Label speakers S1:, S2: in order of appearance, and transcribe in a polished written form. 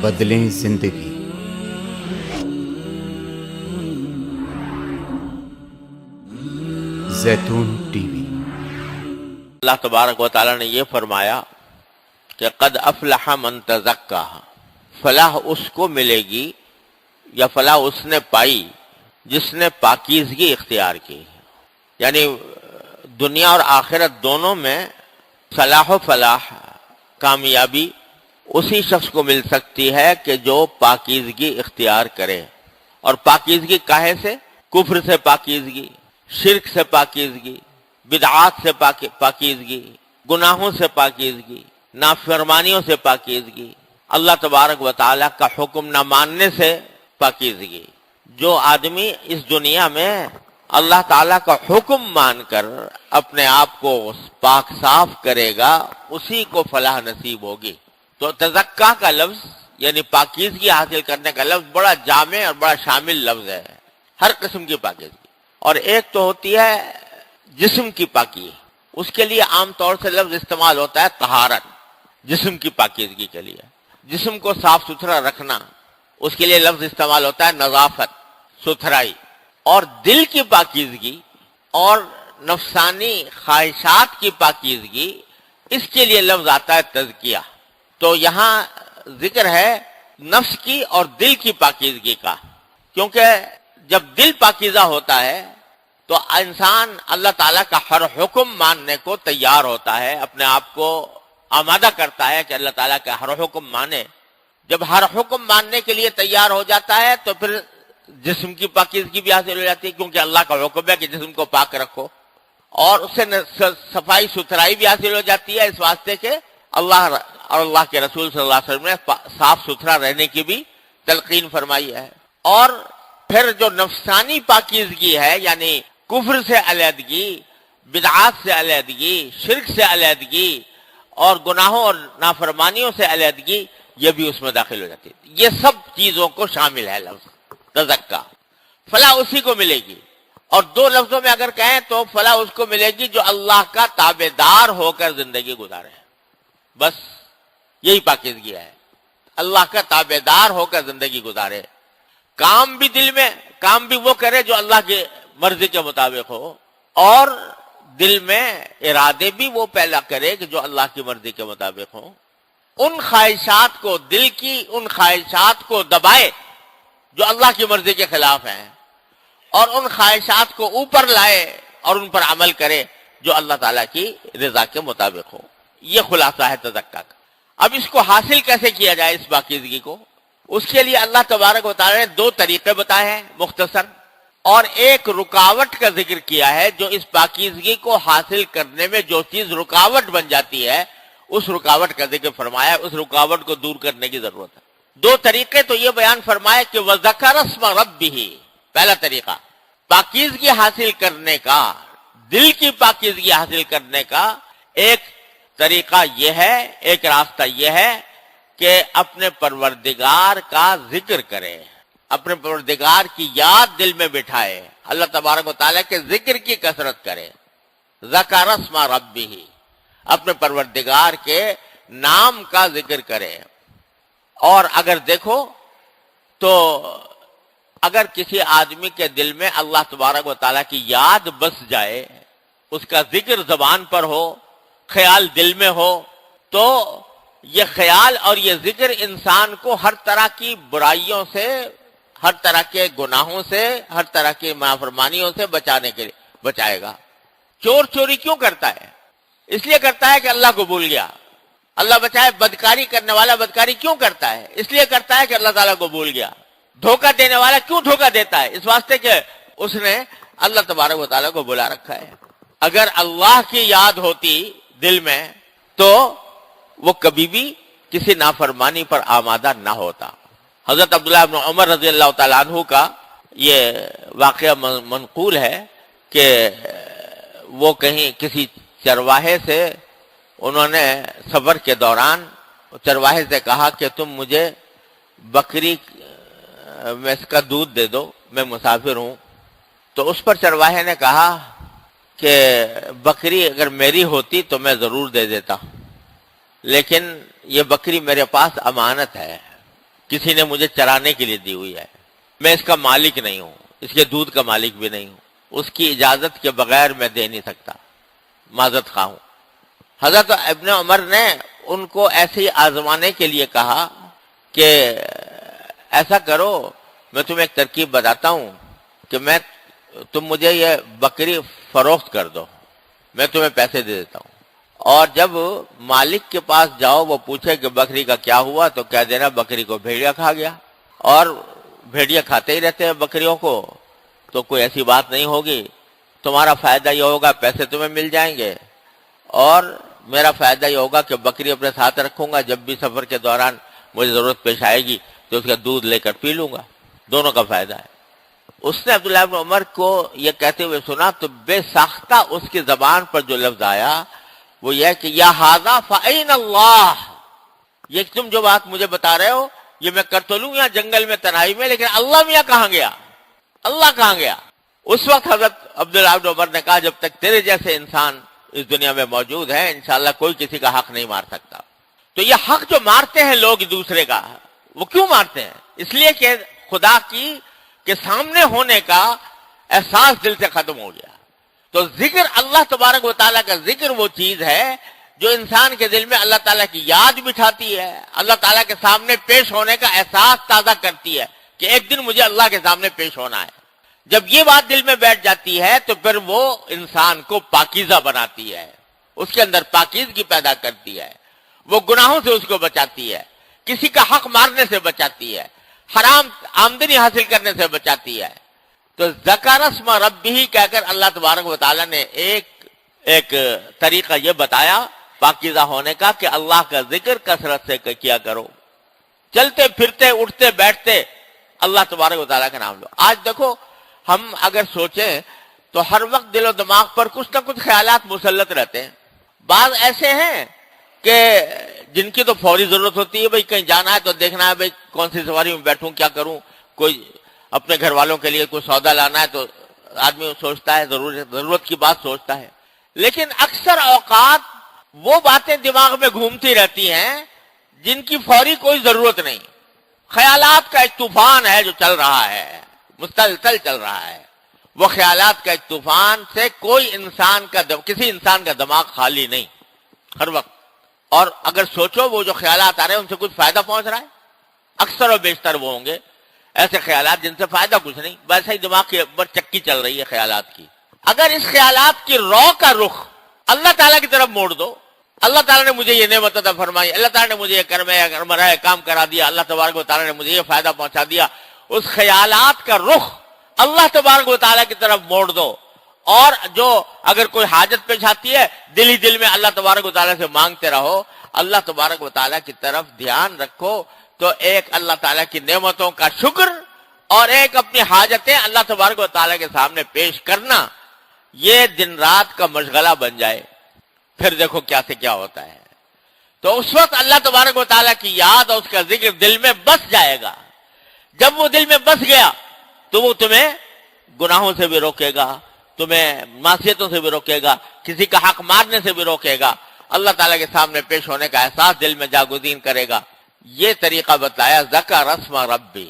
S1: بدلیں زندگی۔ زیتون ٹی وی۔
S2: اللہ تبارک و تعالیٰ نے یہ فرمایا کہ قد افلح من تزکا، فلاح اس کو ملے گی یا فلاح اس نے پائی جس نے پاکیزگی اختیار کی، یعنی دنیا اور آخرت دونوں میں صلاح و فلاح، کامیابی اسی شخص کو مل سکتی ہے کہ جو پاکیزگی اختیار کرے۔ اور پاکیزگی کاہے سے؟ کفر سے پاکیزگی، شرک سے پاکیزگی، بدعات سے پاکیزگی، گناہوں سے پاکیزگی، نافرمانیوں سے پاکیزگی، اللہ تبارک و تعالیٰ کا حکم نہ ماننے سے پاکیزگی۔ جو آدمی اس دنیا میں اللہ تعالیٰ کا حکم مان کر اپنے آپ کو پاک صاف کرے گا اسی کو فلاح نصیب ہوگی۔ تو تزکا کا لفظ یعنی پاکیزگی حاصل کرنے کا لفظ بڑا جامع اور بڑا شامل لفظ ہے، ہر قسم کی پاکیزگی۔ اور ایک تو ہوتی ہے جسم کی پاکی، اس کے لیے عام طور سے لفظ استعمال ہوتا ہے طہارت، جسم کی پاکیزگی کے لیے، جسم کو صاف ستھرا رکھنا، اس کے لیے لفظ استعمال ہوتا ہے نظافت، ستھرائی۔ اور دل کی پاکیزگی اور نفسانی خواہشات کی پاکیزگی، اس کے لیے لفظ آتا ہے تزکیہ۔ تو یہاں ذکر ہے نفس کی اور دل کی پاکیزگی کا، کیونکہ جب دل پاکیزہ ہوتا ہے تو انسان اللہ تعالیٰ کا ہر حکم ماننے کو تیار ہوتا ہے، اپنے آپ کو آمادہ کرتا ہے کہ اللہ تعالیٰ کا ہر حکم مانے۔ جب ہر حکم ماننے کے لیے تیار ہو جاتا ہے تو پھر جسم کی پاکیزگی بھی حاصل ہو جاتی ہے، کیونکہ اللہ کا حکم ہے کہ جسم کو پاک رکھو، اور اس سے صفائی ستھرائی بھی حاصل ہو جاتی ہے، اس واسطے کہ اللہ اور اللہ کے رسول صلی اللہ علیہ وسلم نے صاف ستھرا رہنے کی بھی تلقین فرمائی ہے۔ اور پھر جو نفسانی پاکیزگی ہے، یعنی کفر سے علیحدگی، بدعات سے علیحدگی، شرک سے علیحدگی اور گناہوں اور نافرمانیوں سے علیحدگی، یہ بھی اس میں داخل ہو جاتی ہے۔ یہ سب چیزوں کو شامل ہے لفظ تزکا۔ فلاح اسی کو ملے گی، اور دو لفظوں میں اگر کہیں تو فلاح اس کو ملے گی جو اللہ کا تابع دار ہو کر زندگی گزارے، بس یہی پاکیزگی ہے، اللہ کا تابع دار ہو کر زندگی گزارے۔ کام بھی دل میں، کام بھی وہ کرے جو اللہ کی مرضی کے مطابق ہو، اور دل میں ارادے بھی وہ پیدا کرے کہ جو اللہ کی مرضی کے مطابق ہوں۔ ان خواہشات کو، دل کی ان خواہشات کو دبائے جو اللہ کی مرضی کے خلاف ہیں، اور ان خواہشات کو اوپر لائے اور ان پر عمل کرے جو اللہ تعالیٰ کی رضا کے مطابق ہو۔ یہ خلاصہ ہے تزکا کا۔ اب اس کو حاصل کیسے کیا جائے، اس پاکیزگی کو؟ اس کے لیے اللہ تبارک و تعالیٰ نے دو طریقے بتائے ہیں مختصر، اور ایک رکاوٹ کا ذکر کیا ہے جو اس پاکیزگی کو حاصل کرنے میں جو چیز رکاوٹ بن جاتی ہے، اس رکاوٹ کا ذکر فرمایا ہے، اس رکاوٹ کو دور کرنے کی ضرورت ہے۔ دو طریقے تو یہ بیان فرمائے کہ وَذَكَرَ اسْمَ رَبِّهِ، پہلا طریقہ پاکیزگی حاصل کرنے کا، دل کی پاکیزگی حاصل کرنے کا ایک طریقہ یہ ہے، ایک راستہ یہ ہے کہ اپنے پروردگار کا ذکر کرے، اپنے پروردگار کی یاد دل میں بٹھائے، اللہ تبارک و تعالیٰ کے ذکر کی کثرت کرے۔ ذکر اسم ربہ، اپنے پروردگار کے نام کا ذکر کرے۔ اور اگر دیکھو تو اگر کسی آدمی کے دل میں اللہ تبارک و تعالیٰ کی یاد بس جائے، اس کا ذکر زبان پر ہو، خیال دل میں ہو، تو یہ خیال اور یہ ذکر انسان کو ہر طرح کی برائیوں سے، ہر طرح کے گناہوں سے، ہر طرح کی نافرمانیوں سے بچائے گا۔ چور چوری کیوں کرتا ہے؟ اس لیے کرتا ہے کہ اللہ کو بھول گیا، اللہ بچائے۔ بدکاری کرنے والا بدکاری کیوں کرتا ہے؟ اس لیے کرتا ہے کہ اللہ تعالیٰ کو بھول گیا۔ دھوکہ دینے والا کیوں دھوکہ دیتا ہے؟ اس واسطے کہ اس نے اللہ تبارک و تعالیٰ کو بلا رکھا ہے۔ اگر اللہ کی یاد ہوتی دل میں تو وہ کبھی بھی کسی نافرمانی پر آمادہ نہ ہوتا۔ حضرت عبداللہ بن عمر رضی اللہ تعالیٰ عنہ کا یہ واقعہ منقول ہے کہ وہ کہیں کسی چرواہے سے، انہوں نے سفر کے دوران چرواہے سے کہا کہ تم مجھے بکری میں اس کا دودھ دے دو، میں مسافر ہوں۔ تو اس پر چرواہے نے کہا کہ بکری اگر میری ہوتی تو میں ضرور دے دیتا، لیکن یہ بکری میرے پاس امانت ہے، کسی نے مجھے چرانے کے لیے دی ہوئی ہے، میں اس کا مالک نہیں ہوں، اس کے دودھ کا مالک بھی نہیں ہوں، اس کی اجازت کے بغیر میں دے نہیں سکتا، معذرت خواہ ہوں۔ حضرت ابن عمر نے ان کو ایسے ہی آزمانے کے لیے کہا کہ ایسا کرو، میں تمہیں ایک ترکیب بتاتا ہوں کہ تم مجھے یہ بکری فروخت کر دو، میں تمہیں پیسے دے دیتا ہوں، اور جب مالک کے پاس جاؤ وہ پوچھے کہ بکری کا کیا ہوا تو کہہ دینا بکری کو بھیڑیا کھا گیا، اور بھیڑیا کھاتے ہی رہتے ہیں بکریوں کو، تو کوئی ایسی بات نہیں ہوگی، تمہارا فائدہ یہ ہوگا پیسے تمہیں مل جائیں گے، اور میرا فائدہ یہ ہوگا کہ بکری اپنے ساتھ رکھوں گا، جب بھی سفر کے دوران مجھے ضرورت پیش آئے گی تو اس کا دودھ لے کر پی لوں گا، دونوں کا فائدہ ہے۔ اس نے عبداللہ بن عمر کو یہ کہتے ہوئے سنا تو بے ساختہ اس کی زبان پر جو لفظ آیا وہ یہ کہ یا ھذا فأین اللہ، یہ تم جو بات مجھے بتا رہے ہو یہ میں کر تو لوں یہاں جنگل میں تنہائی میں، لیکن اللہ میاں کہاں گیا، اللہ کہاں گیا؟ اس وقت حضرت عبداللہ بن عمر نے کہا جب تک تیرے جیسے انسان اس دنیا میں موجود ہے انشاءاللہ کوئی کسی کا حق نہیں مار سکتا۔ تو یہ حق جو مارتے ہیں لوگ دوسرے کا، وہ کیوں مارتے ہیں؟ اس لیے کہ خدا کی کے سامنے ہونے کا احساس دل سے ختم ہو گیا۔ تو ذکر اللہ تبارک و تعالیٰ کا ذکر وہ چیز ہے جو انسان کے دل میں اللہ تعالیٰ کی یاد بٹھاتی ہے، اللہ تعالیٰ کے سامنے پیش ہونے کا احساس تازہ کرتی ہے کہ ایک دن مجھے اللہ کے سامنے پیش ہونا ہے۔ جب یہ بات دل میں بیٹھ جاتی ہے تو پھر وہ انسان کو پاکیزہ بناتی ہے، اس کے اندر پاکیزگی پیدا کرتی ہے، وہ گناہوں سے اس کو بچاتی ہے، کسی کا حق مارنے سے بچاتی ہے، حرام آمدنی حاصل کرنے سے بچاتی ہے۔ تو ذکر اسم ربہ کہہ کر اللہ تبارک و تعالیٰ نے ایک طریقہ یہ بتایا پاکیزہ ہونے کا کہ اللہ کا ذکر کثرت سے کیا کرو، چلتے پھرتے اٹھتے بیٹھتے اللہ تبارک و تعالیٰ کا نام لو۔ آج دیکھو ہم اگر سوچیں تو ہر وقت دل و دماغ پر کچھ نہ کچھ خیالات مسلط رہتے ہیں، بعض ایسے ہیں کہ جن کی تو فوری ضرورت ہوتی ہے، بھئی کہیں جانا ہے تو دیکھنا ہے بھئی کون سی سواری میں بیٹھوں، کیا کروں، کوئی اپنے گھر والوں کے لیے کوئی سودا لانا ہے تو آدمی سوچتا ہے، ضرورت کی بات سوچتا ہے، لیکن اکثر اوقات وہ باتیں دماغ میں گھومتی رہتی ہیں جن کی فوری کوئی ضرورت نہیں، خیالات کا ایک طوفان ہے جو چل رہا ہے، مسلسل چل رہا ہے، وہ خیالات کا ایک طوفان سے کوئی کسی انسان کا دماغ خالی نہیں ہر وقت، اور اگر سوچو وہ جو خیالات آ رہے ہیں ان سے کچھ فائدہ پہنچ رہا ہے، اکثر و بیشتر وہ ہوں گے ایسے خیالات جن سے فائدہ کچھ نہیں، ویسے ہی دماغ کے اوپر چکی چل رہی ہے خیالات کی۔ اگر اس خیالات کی رو کا رخ اللہ تعالیٰ کی طرف موڑ دو، اللہ تعالیٰ نے مجھے یہ نعمت عطا فرمائی، اللہ تعالیٰ نے مجھے یہ مرا کام کرا دیا، اللہ تبارک و تعالیٰ نے مجھے یہ فائدہ پہنچا دیا، اس خیالات کا رخ اللہ تبارک و تعالیٰ کی طرف موڑ دو، اور جو اگر کوئی حاجت پیش آتی ہے دل ہی دل میں اللہ تبارک و تعالیٰ سے مانگتے رہو، اللہ تبارک و تعالیٰ کی طرف دھیان رکھو، تو ایک اللہ تعالیٰ کی نعمتوں کا شکر اور ایک اپنی حاجتیں اللہ تبارک و تعالیٰ کے سامنے پیش کرنا، یہ دن رات کا مشغلہ بن جائے، پھر دیکھو کیا سے کیا ہوتا ہے۔ تو اس وقت اللہ تبارک و تعالیٰ کی یاد اور اس کا ذکر دل میں بس جائے گا، جب وہ دل میں بس گیا تو وہ تمہیں گناہوں سے بھی روکے گا، تمہیں معصیتوں سے بھی روکے گا، کسی کا حق مارنے سے بھی روکے گا، اللہ تعالیٰ کے سامنے پیش ہونے کا احساس دل میں جاگزین کرے گا۔ یہ طریقہ بتلایا ذکر اسم ربہ۔